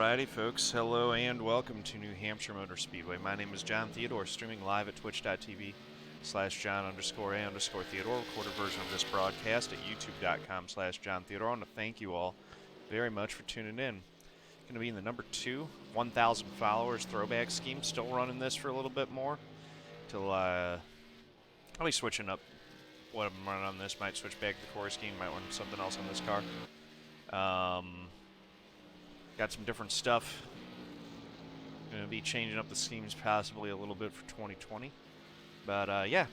Alrighty folks, hello and welcome to New Hampshire Motor Speedway. My name is John Theodore, streaming live at twitch.tv/John_A_Theodore. Recorded version of this broadcast at youtube.com/John Theodore. I want to thank you all very much for tuning in. Going to be in the number 2, 1,000 followers throwback scheme. Still running this for a little bit more. Till I'll be switching up what I'm running on this. Might switch back to the core scheme, might run something else on this car. Got some different stuff. Going to be changing up the schemes possibly a little bit for 2020. But, yeah.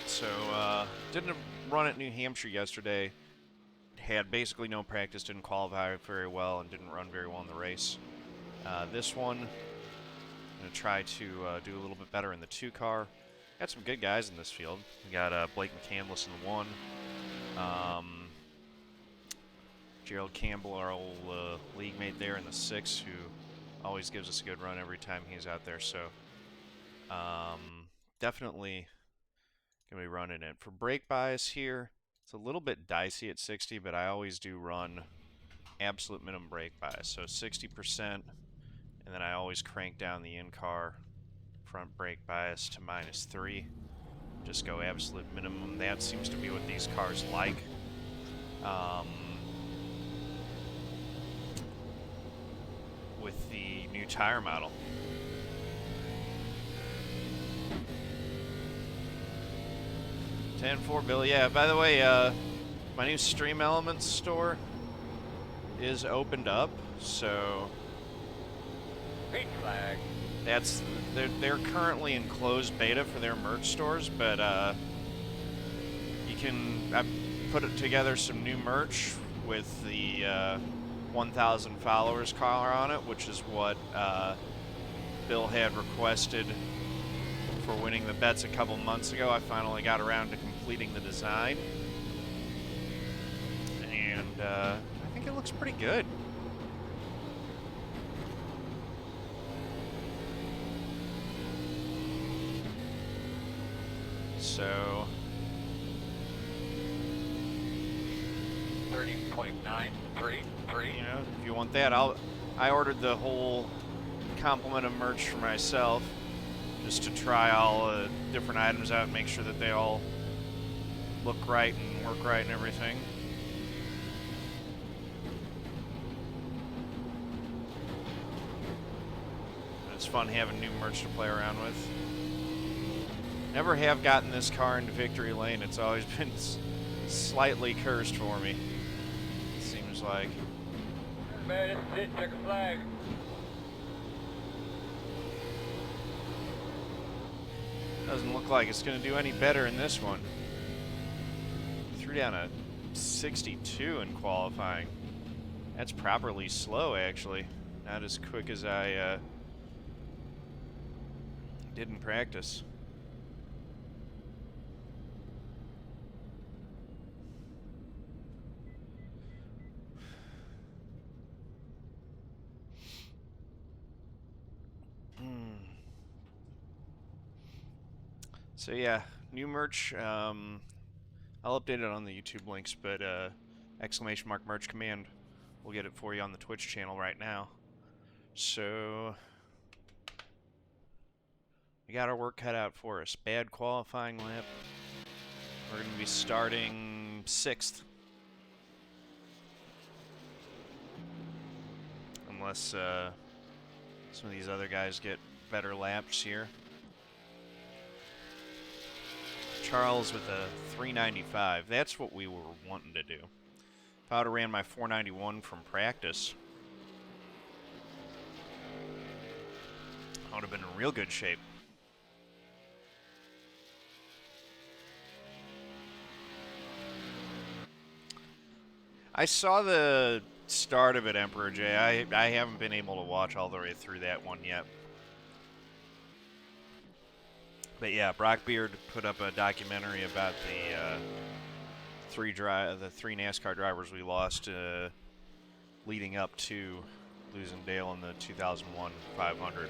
So, didn't run at New Hampshire yesterday. Had basically no practice, didn't qualify very well, and didn't run very well in the race. This one, I'm going to try to do a little bit better in the 2 car. Got some good guys in this field. We got Blake McCandless in the 1. Gerald Campbell, our old league mate there in the 6, who always gives us a good run every time he's out there. So, definitely going to be running it. For brake bias here, it's a little bit dicey at 60, but I always do run absolute minimum brake bias. So 60%, and then I always crank down the in-car front brake bias to -3. Just go absolute minimum. That seems to be what these cars like. With the new tire model. $10-4 Bill. Yeah, by the way, my new Stream Elements store is opened up, so Green flag. that's they're currently in closed beta for their merch stores, but you can I put it together some new merch with the 1,000 followers car on it, which is what Bill had requested for winning the bets a couple months ago. I finally got around to completing the design, and I think it looks pretty good. So 30.933. you know, if you want that, I ordered the whole complement of merch for myself, just to try all different items out and make sure that they all look right and work right and everything. And it's fun having new merch to play around with. Never have gotten this car into victory lane. It's always been slightly cursed for me, it seems like. Man, it's it, check a flag. Doesn't look like it's going to do any better in this one. Threw down a 62 in qualifying. That's properly slow, actually. Not as quick as I did in practice. So yeah, new merch. I'll update it on the YouTube links, but ! merch command. We'll get it for you on the Twitch channel right now. So we got our work cut out for us. Bad qualifying lap. We're going to be starting 6th. Unless some of these other guys get better laps here. Charles with a 395. That's what we were wanting to do. If I would have ran my 491 from practice, I would have been in real good shape. I saw the start of it, Emperor J. I haven't been able to watch all the way through that one yet. But yeah, Brockbeard put up a documentary about the three NASCAR drivers we lost leading up to losing Dale in the 2001 500.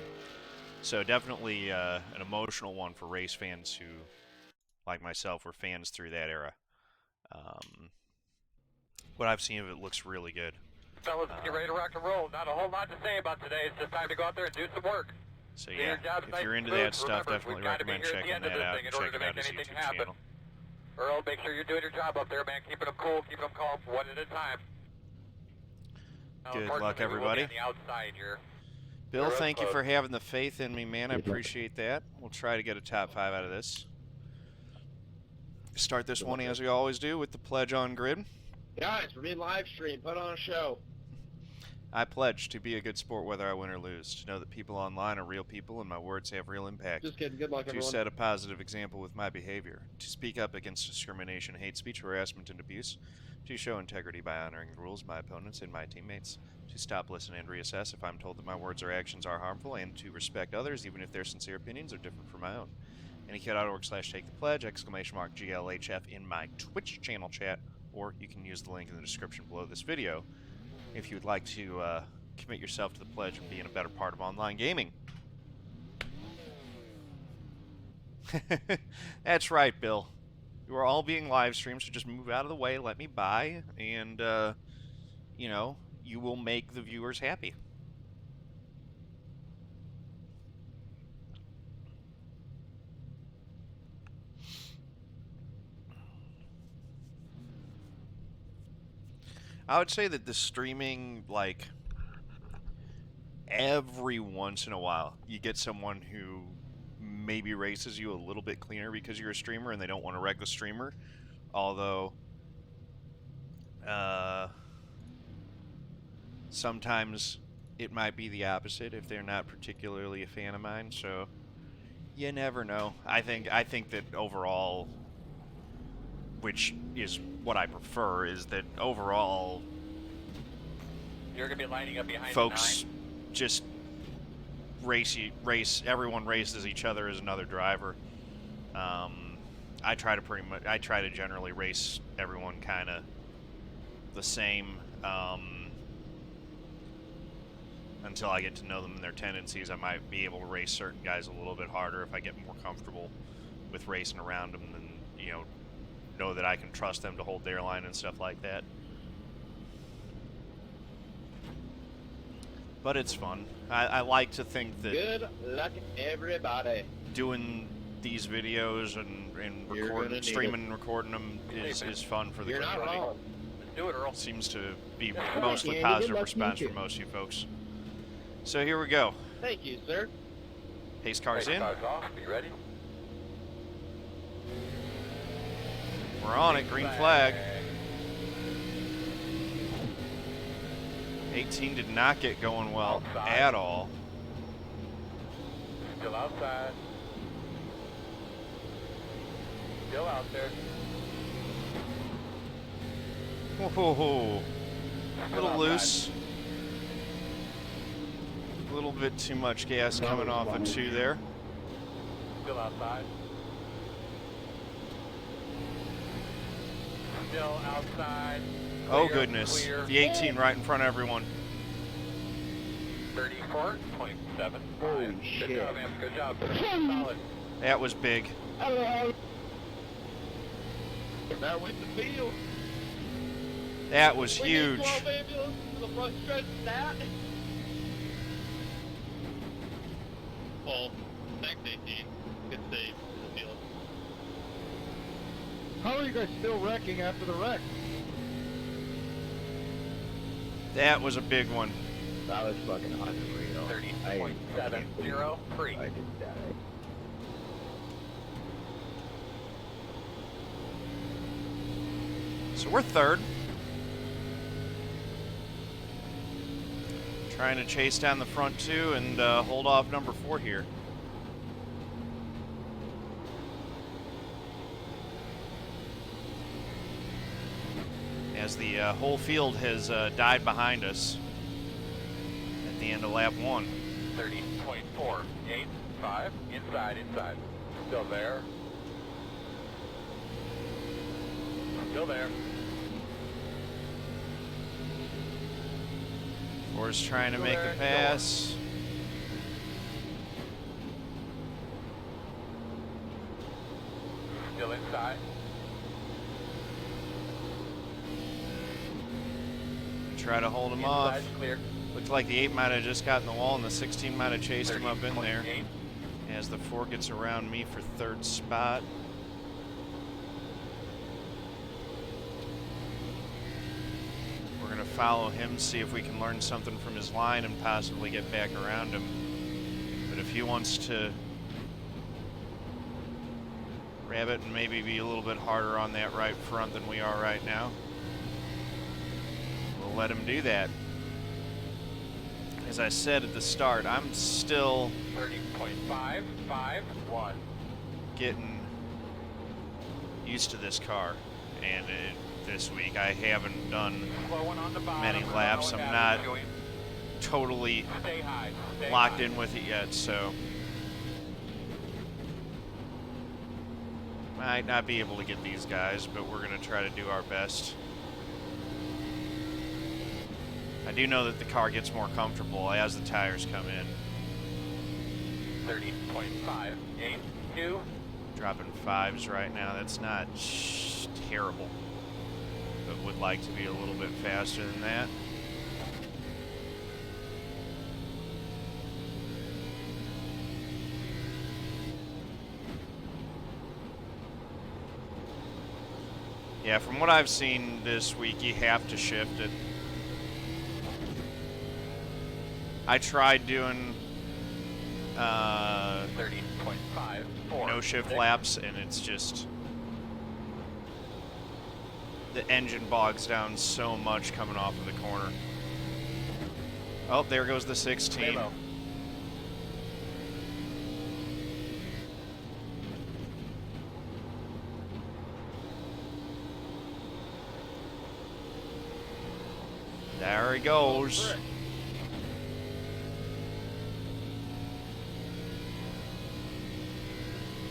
So definitely an emotional one for race fans who, like myself, were fans through that era. What I've seen of it looks really good. Fellas, get ready to rock and roll. Not a whole lot to say about today. It's just time to go out there and do some work. So yeah, if you're into that stuff, definitely recommend checking that out and checking out his YouTube channel. Earl, make sure you're doing your job up there, man. Keeping them cool, keeping them calm, one at a time. Good luck, everybody. Bill, thank you for having the faith in me, man. I appreciate that. We'll try to get a top 5 out of this. Start this one as we always do with the pledge on grid. Guys, we're being live stream. Put on a show. I pledge to be a good sport whether I win or lose, to know that people online are real people and my words have real impact. Just kidding. Good luck, to everyone. set a positive example with my behavior, to speak up against discrimination, hate speech, harassment, and abuse, to show integrity by honoring the rules of my opponents and my teammates, to stop, listen, and reassess if I'm told that my words or actions are harmful, and to respect others even if their sincere opinions are different from my own. AnyKid.org/take the pledge, !GLHF in my Twitch channel chat, or you can use the link in the description below this video if you would like to commit yourself to the pledge and be in a better part of online gaming. That's right, Bill. You are all being live streamed, so just move out of the way, let me by, and, you know, you will make the viewers happy. I would say that the streaming, like, every once in a while, you get someone who maybe races you a little bit cleaner because you're a streamer and they don't want to wreck the streamer. Although, sometimes it might be the opposite if they're not particularly a fan of mine, so you never know. I think that overall, which is what I prefer, is that overall you're gonna be lining up behind folks just race. Everyone races each other as another driver. I try to generally race everyone kind of the same until I get to know them and their tendencies. I might be able to race certain guys a little bit harder if I get more comfortable with racing around them, and you know that I can trust them to hold their line and stuff like that. But it's fun. I like to think that Good luck, everybody. doing these videos and streaming and recording them is fun for the You're community. not wrong. Let's do it, Earl. Seems to be Andy. mostly Good positive luck to response you. from most of you folks. So here we go. Thank you, sir. Pace cars in. Cars off. Be ready. We're on it. Green flag. 18 did not get going well at all. Still outside. Still out there. Whoa, a little loose. A little bit too much gas coming off of 2 there. Still outside. Still outside. Oh Clear, goodness, clear. the 18 right in front of everyone. 34.7. Holy Good shit. job, man. Good job. Solid. That was big. That went the field. That was We need huge. 12 ambulances to the front stretch of that. Paul, thanks 18. Good save. Good deal. How are you guys still wrecking after the wreck? That was a big one. That was fucking unreal. 30.70 free. I did die. So we're third. Trying to chase down the front 2 and hold off number 4 here. As the whole field has died behind us at the end of lap 1. 30.485. Inside. Still there. Still there. 4's trying to make a pass. Still inside. try to hold him off. Inside's clear. Looked like the 8 might have just gotten the wall and the 16 might have chased him 30, up in there. 28. As the 4 gets around me for 3rd spot. We're going to follow him, see if we can learn something from his line and possibly get back around him. But if he wants to grab it and maybe be a little bit harder on that right front than we are right now, we'll let him do that. As I said at the start, I'm still 30.551. getting used to this car, and this week I haven't done Slowing on the bottom. many laps. I'm not totally Stay high. Stay locked high. in with it yet, so might not be able to get these guys, but we're going to try to do our best. I do know that the car gets more comfortable as the tires come in. 30.582. Dropping 5s right now. That's not terrible, but would like to be a little bit faster than that. Yeah, from what I've seen this week, you have to shift it. I tried doing 30.54. no shift laps, and it's just the engine bogs down so much coming off of the corner. Oh, there goes the 16. Halo. There he goes.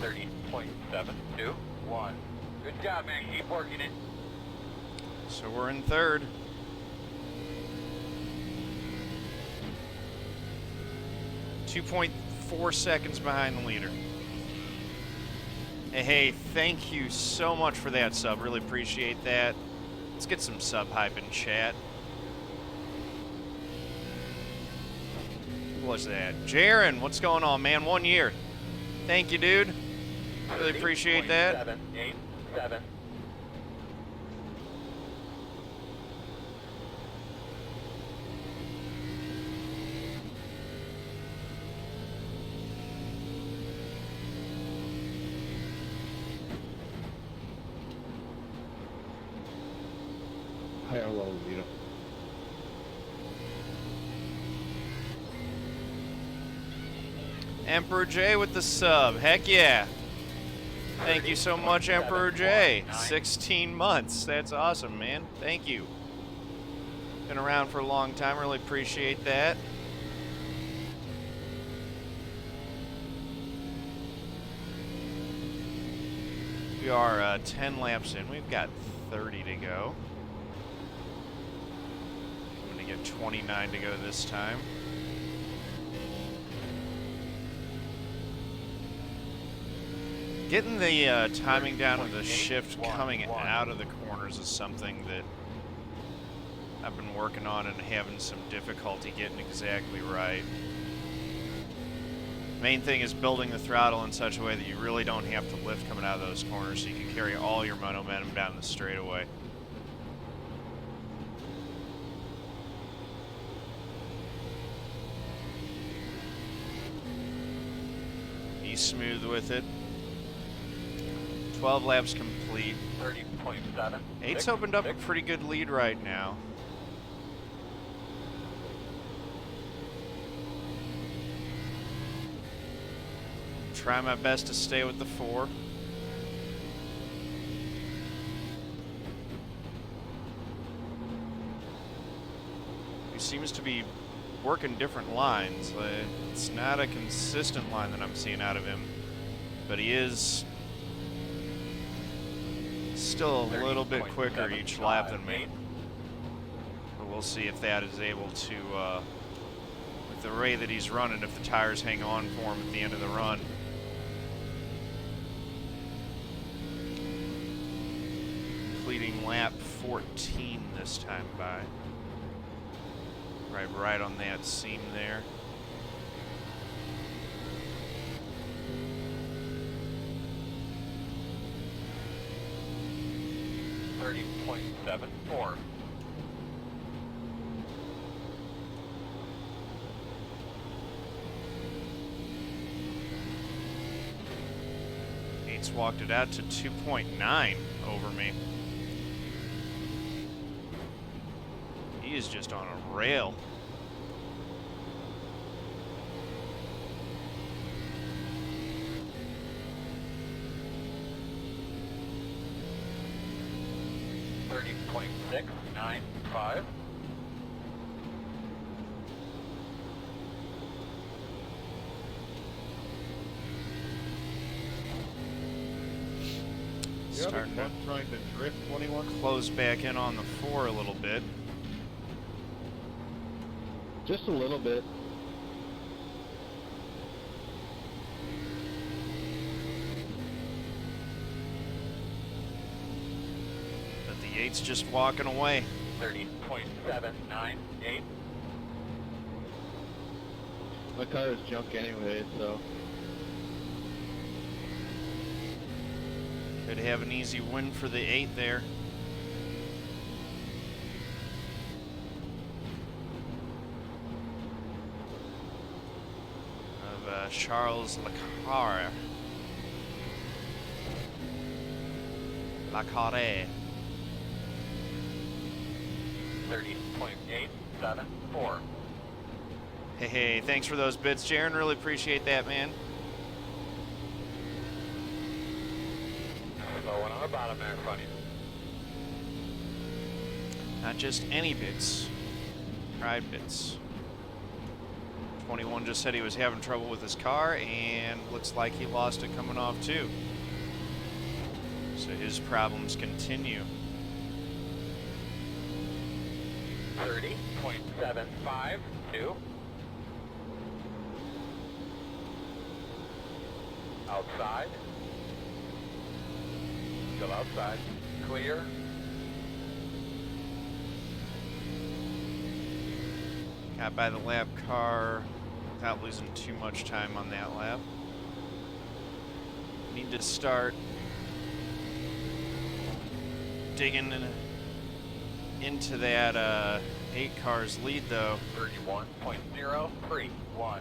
30.721. Good job, man. Keep working it. So we're in 3rd. .4 seconds behind the leader. Hey, thank you so much for that sub. Really appreciate that. Let's get some sub hype in chat. Who was that? Jaron, what's going on, man? 1 year. Thank you, dude. Really appreciate that. 787. Hi, hello, Vito. Emperor J with the sub. Heck yeah. Thank you so much, Emperor J. 16 months. That's awesome, man. Thank you. Been around for a long time. Really appreciate that. We are 10 laps in. We've got 30 to go. I'm going to get 29 to go this time. Getting the timing down of the shift coming out of the corners is something that I've been working on and having some difficulty getting exactly right. Main thing is building the throttle in such a way that you really don't have to lift coming out of those corners, so you can carry all your momentum down the straightaway. Be smooth with it. 12 laps complete. 30.7. 8's opened up a pretty good lead right now. Try my best to stay with the 4. He seems to be working different lines. It's not a consistent line that I'm seeing out of him, but he is still a little bit quicker each lap than me. But we'll see if that is able to, with the way that he's running, if the tires hang on for him at the end of the run. Completing lap 14 this time by. right on that seam there. .74. Yates walked it out to 2.9 over me. He is just on a rail. .695. Starting to trying to drift 21. close back in on the 4 a little bit. Just a little bit. But the 8's just walking away. 30.798. My car is junk anyway, so. Could have an easy win for the 8 there. Of Charles Lacarre. Lacarre. 30.874. Hey, thanks for those bits, Jaron. Really appreciate that, man. Low one on the bottom there in front of you. Not just any bits. Pride bits. 21 just said he was having trouble with his car, and looks like he lost it coming off too. So his problems continue. 30.752. Outside. Still outside. Clear. Got by the lap car without losing too much time on that lap. Need to start digging into that 8 car's lead though. 31.031.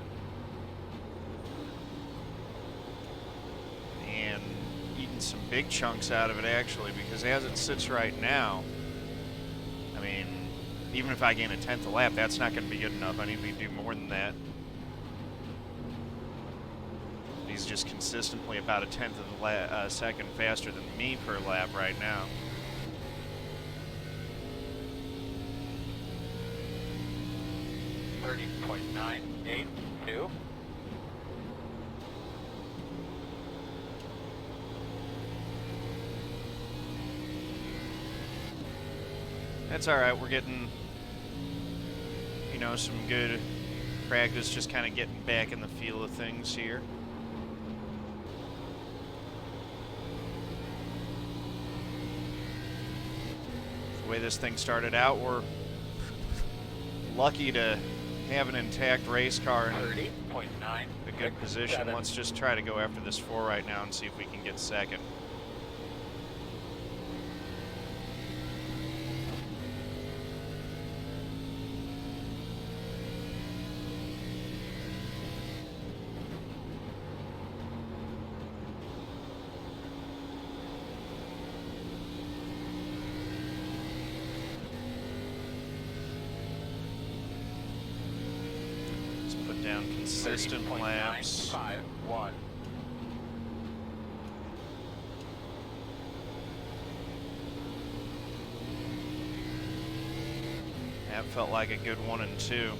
And eating some big chunks out of it actually, because as it sits right now, I mean, even if I gain a 10th a lap, that's not going to be good enough. I need to do more than that. He's just consistently about a 10th of a second faster than me per lap right now. .982. That's all right. We're getting, you know, some good practice, just kind of getting back in the feel of things here. The way this thing started out, we're lucky to have an intact race car in a good position. Let's just try to go after this 4 right now and see if we can get second. Consistent laps. 30.951. That felt like a good 1 and 2.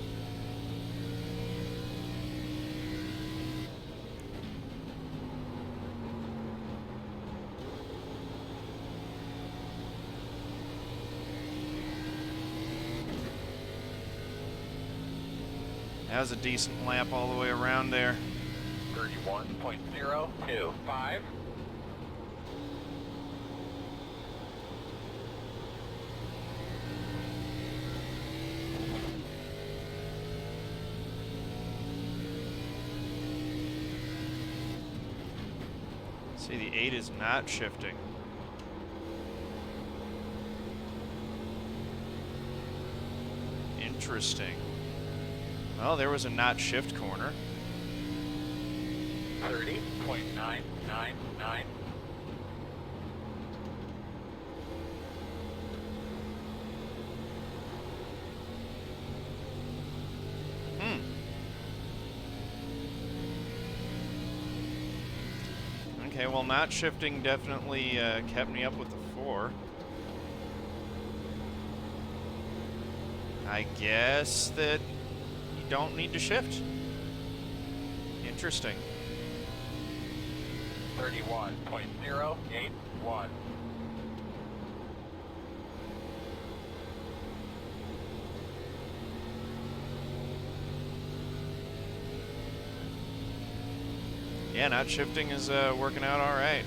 That was a decent lap all the way around there. 31.025. See, the 8 is not shifting. Interesting. Well, there was a not shift corner. 30.999. Okay, well, not shifting definitely kept me up with the 4. I guess that you don't need to shift. Interesting. 31.081. Yeah, not shifting is working out all right.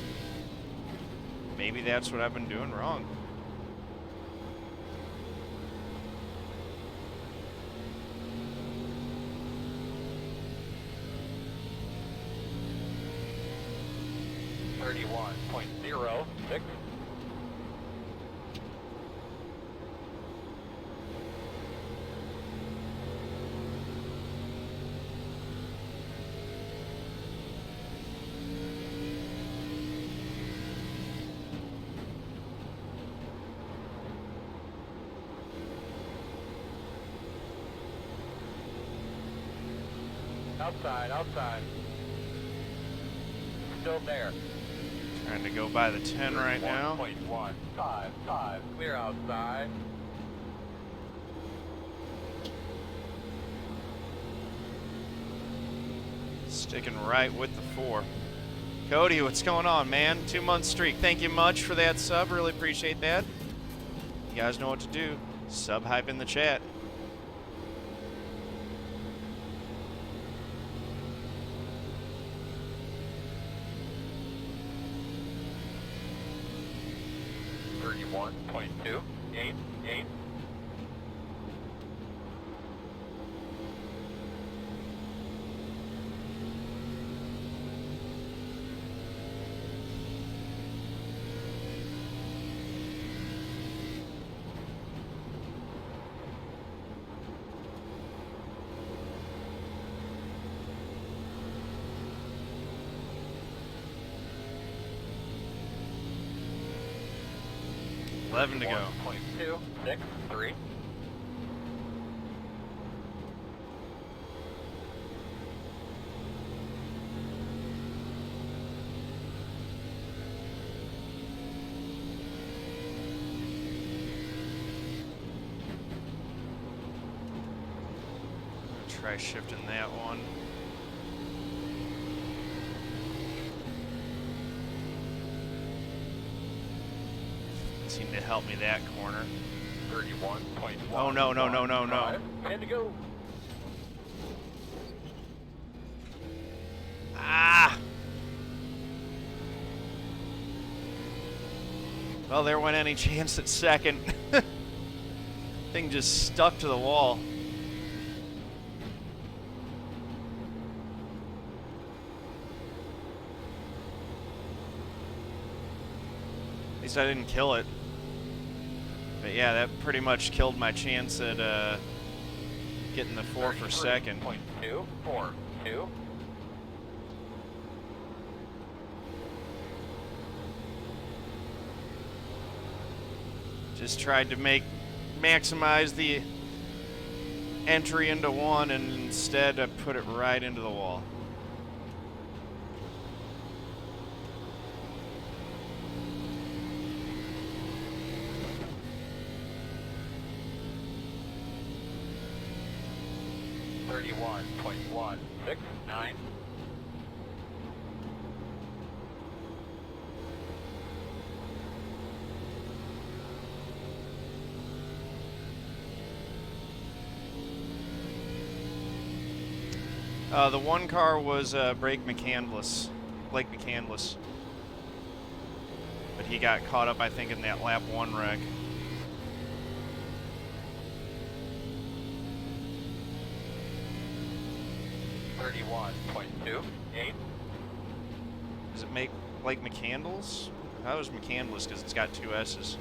Maybe that's what I've been doing wrong. .06. Outside. Still there. Trying to go by the 10 right now. 1.155. Clear outside. Sticking right with the 4. Cody, what's going on, man? 2-month streak. Thank you much for that sub. Really appreciate that. You guys know what to do. Sub hype in the chat. .288. To go. 1.263. Try shifting that one. Seemed to help me that corner. 31.1. Oh, no. 10 to go. Ah! Well, there went any chance at second. Thing just stuck to the wall. At least I didn't kill it. But yeah, that pretty much killed my chance at getting the 4 for second. 0.242. Just tried to maximize the entry into 1, and instead I put it right into the wall. .169. The one car was Blake McCandless. But he got caught up, I think, in that lap 1 wreck. .31.28. Does it make Blake McCandless? That was McCandless because it's got 2 S's.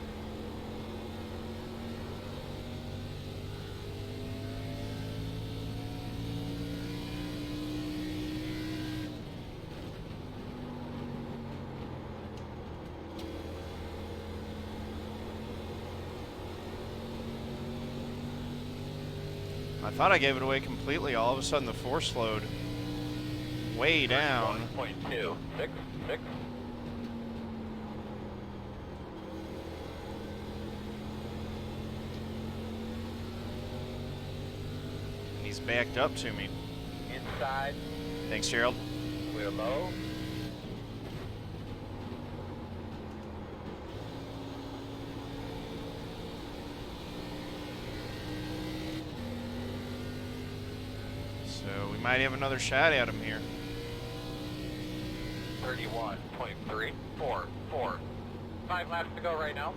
I thought I gave it away completely. All of a sudden the force load way down. 1.2, 6, 6. And he's backed up to me. Inside, Thanks, Gerald. we're low. So we might have another shot at him here. 31.344. 5 laps to go right now.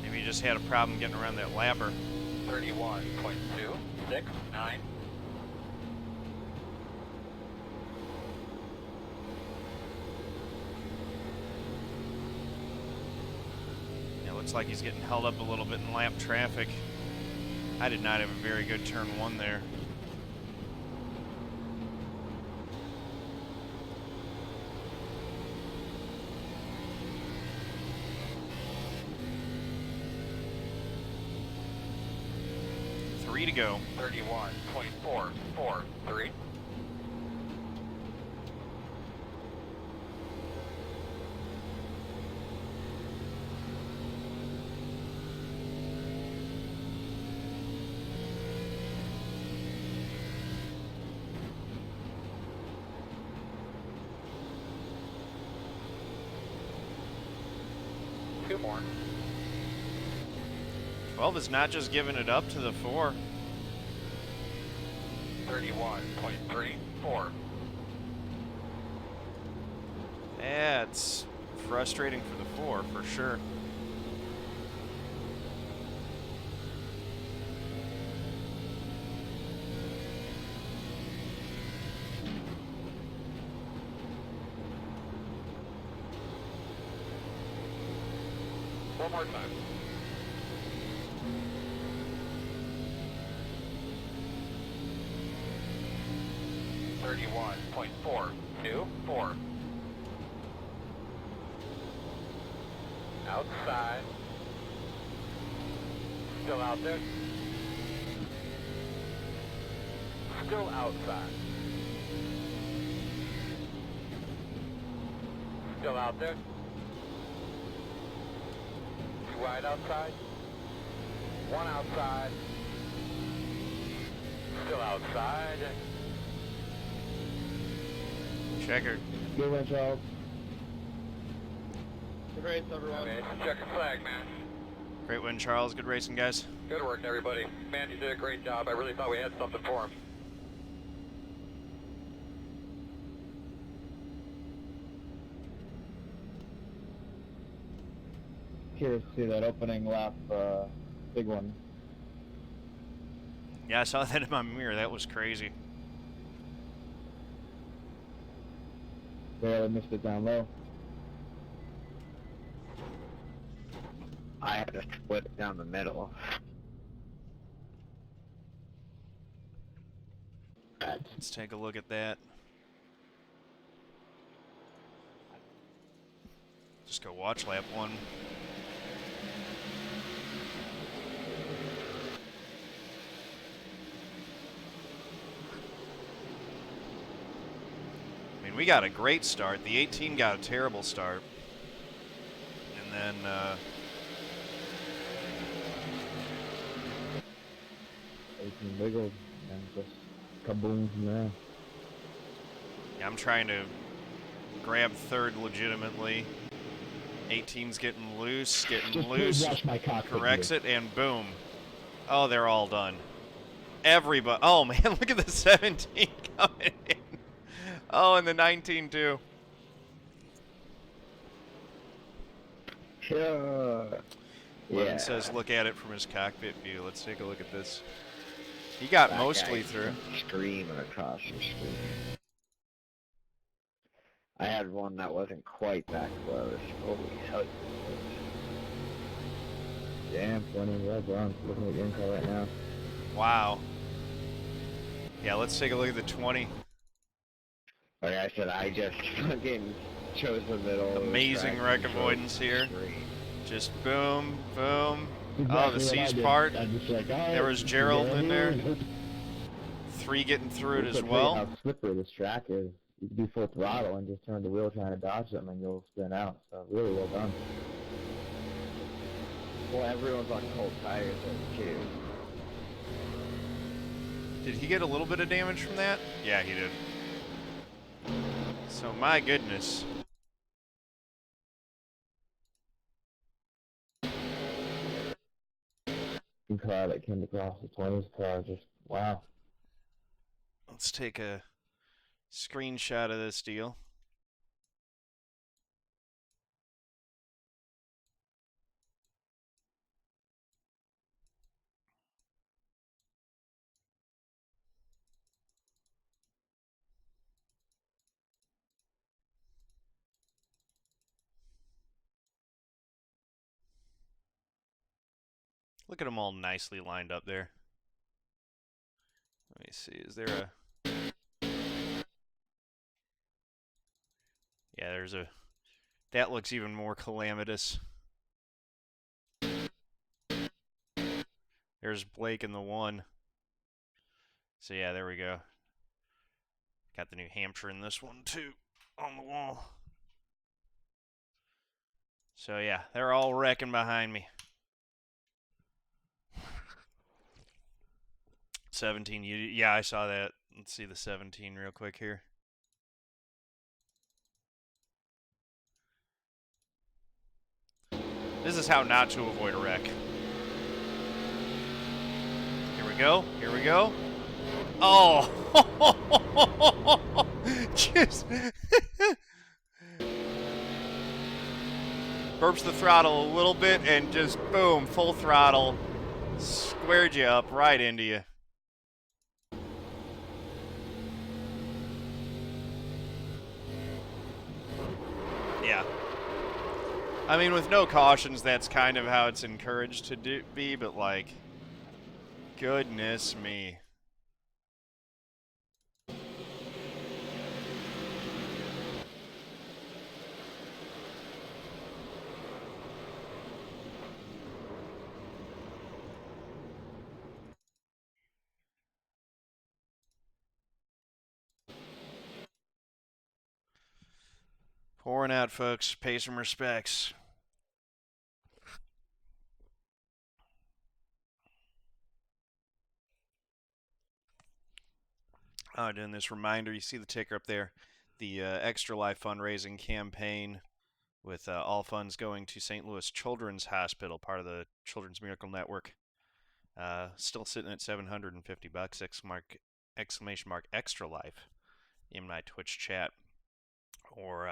Maybe he just had a problem getting around that lapper. 31.269. It looks like he's getting held up a little bit in lap traffic. I did not have a very good turn 1 there. To go. 31.443. Two more. 12 is not just giving it up to the 4. 31.34. That's frustrating for the 4, for sure. One more time. 31.424. Outside. Still out there. Still outside. Still out there. Too wide outside. One outside. Still outside. Checker. Good one, Charles. Good race, everyone. Okay, check your flag, man. Great win, Charles. Good racing, guys. Good work, everybody. Man, you did a great job. I really thought we had something for him. Curious to see that opening lap, big one. Yeah, I saw that in my mirror. That was crazy. Barely missed it down low. I had to split down the middle. Let's take a look at that. Just go watch lap 1. I mean, we got a great start. The 18 got a terrible start. And then, 18 wiggled and just kaboom from there. yeah, I'm trying to grab 3rd legitimately. 18's getting loose, Just please watch my cockpit corrects here. it, and boom. Oh, they're all done. Everybody. Oh, man, look at the 17 coming in. Oh, and the 19, too. Yeah. Levin says look at it from his cockpit view. Let's take a look at this. He got That mostly guy's through. Screaming across the screen. I had one that wasn't quite that close. Holy hell. Damn, 20, well done. Looking at your info right now. Wow. Yeah, let's take a look at the 20. Like I said, I just fucking chose the middle. Amazing wreck avoidance here. Straight. Just boom, boom. Exactly Oh, the what C's I did. part. I just like, There was Gerald in there. 3 getting through it as well. How slippery this track is. You can do full throttle and just turn the wheel trying to dodge something and you'll spin out. So really well done. Well, everyone's on cold tires too. Did he get a little bit of damage from that? Yeah, he did. So, my goodness. Car that came across the 20s car, just wow. Let's take a screenshot of this deal. Look at them all nicely lined up there. Let me see, is there a... Yeah, there's a... That looks even more calamitous. There's Blake in the 1. So yeah, there we go. Got the New Hampshire in this one too, on the wall. So yeah, they're all wrecking behind me. 17, yeah, I saw that. Let's see the 17 real quick here. This is how not to avoid a wreck. Here we go, here we go. Oh! Just... burps the throttle a little bit and just boom, full throttle. Squared you up right into you. Yeah. I mean, with no cautions, that's kind of how it's encouraged to be, but like, goodness me. Pouring out, folks. Pay some respects. Doing this reminder, you see the ticker up there. The Extra Life fundraising campaign with all funds going to St. Louis Children's Hospital, part of the Children's Miracle Network. Still sitting at $750, exclamation mark Extra Life in my Twitch chat. Or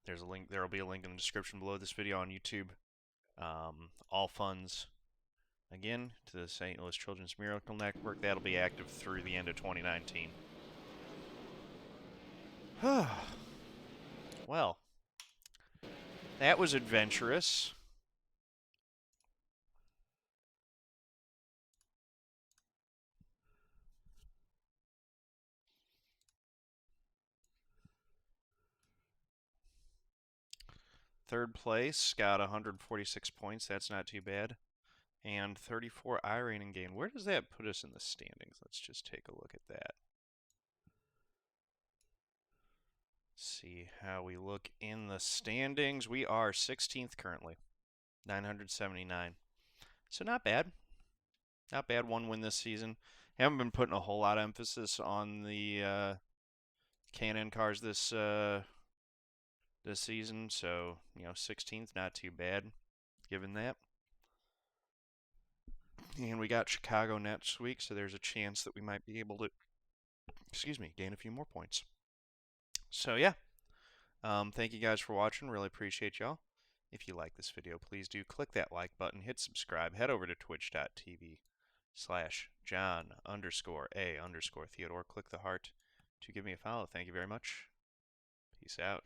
there's a link. There will be a link in the description below this video on YouTube. All funds, again, to the St. Louis Children's Miracle Network. That'll be active through the end of 2019. Well, that was adventurous. Third place, got 146 points. That's not too bad. And 34 iRacing gain. Where does that put us in the standings? Let's just take a look at that. See how we look in the standings. We are 16th currently, 979. So not bad. Not bad. 1 win this season. Haven't been putting a whole lot of emphasis on the Can-Am cars this season, so 16th, not too bad, given that. And we got Chicago next week, so there's a chance that we might be able to, gain a few more points. So yeah, thank you guys for watching. Really appreciate y'all. If you like this video, please do click that like button, hit subscribe, head over to twitch.tv/John_A_Theodore. Click the heart to give me a follow. Thank you very much. Peace out.